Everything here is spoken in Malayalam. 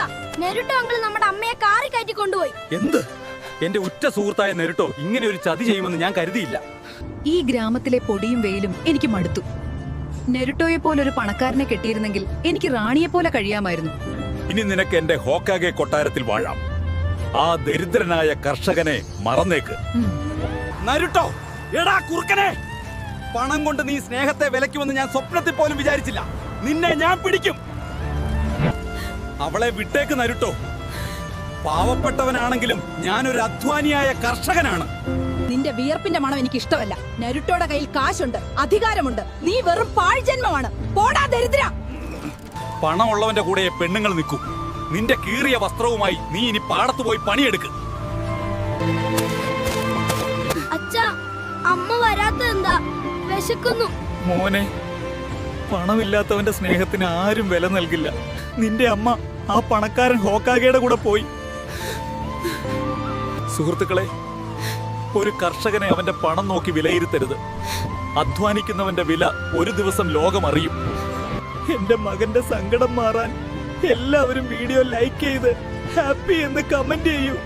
ചെയ്തതാ. നെരുട്ടോ അങ്കിൾ നമ്മുടെ അമ്മയെ കാറി കയറ്റി കൊണ്ടുപോയി. എന്ത്? എന്റെ ഉറ്റ സുഹൃത്തായ നെരുട്ടോ ഇങ്ങനെ ഒരു ചതി ചെയ്യുമെന്ന് ഞാൻ കരുതിയില്ല. ഈ ഗ്രാമത്തിലെ പൊടിയും വെയിലും എനിക്ക് മടുത്തു. നെരുട്ടോയെ പോലൊരു പണക്കാരനെ കെട്ടിയിരുന്നെങ്കിൽ എനിക്ക് റാണിയെ പോലെ കഴിയാമായിരുന്നു. ഇനി നിനക്ക് എന്റെ ഹോക്കാഗെ കൊട്ടാരത്തിൽ വാഴാം. ആ ദരിദ്രനായ കർഷകനെ മറന്നേക്ക്. നരുട്ടോ, എടാ കുറുക്കനെ, പണം കൊണ്ട് നീ സ്നേഹത്തെ വിലക്കുമെന്ന് ഞാൻ സ്വപ്നത്തിൽ പോലും വിചാരിച്ചില്ല. നിന്നെ ഞാൻ പിടിക്കും. അവളെ വിട്ടേക്ക് നരുട്ടോ. പാവപ്പെട്ടവനാണെങ്കിലും ഞാനൊരു അധ്വാനിയായ കർഷകനാണ്. നിന്റെ വിയർപ്പിന്റെ മണം എനിക്ക് ഇഷ്ടമല്ല. നരുട്ടോയുടെ കയ്യിൽ കാശുണ്ട്, അധികാരമുണ്ട്. നീ വെറും പാഴ്ജന്മമാണ്. പോടാ ദരിദ്ര. പണമുള്ളവന്റെ കൂടെ പെണ്ണുങ്ങൾ നിൽക്കൂ. നിന്റെ കീറിയ വസ്ത്രവുമായി നീ ഇനി പാടത്ത് പോയി പണിയെടുക്ക്. അച്ഛാ, അമ്മ വരാത്ത എന്താ? വിശക്കുന്നു. മോനെ, പണമില്ലാത്തവന്റെ സ്നേഹത്തിന് ആരും വില നൽകില്ല. നിന്റെ അമ്മ ആ പണക്കാരൻ ഹോക്കാഗയുടെ കൂടെ പോയി. സുഹൃത്തുക്കളെ, ഒരു കർഷകനെ അവന്റെ പണം നോക്കി വിലയിരുത്തരുത്. അധ്വാനിക്കുന്നവന്റെ വില ഒരു ദിവസം ലോകം അറിയും. എന്റെ മകന്റെ സങ്കടം മാറാൻ എല്ലാവരും വീഡിയോ ലൈക്ക് ചെയ്ത് ഹാപ്പി എന്ന് കമന്റ് ചെയ്യൂ.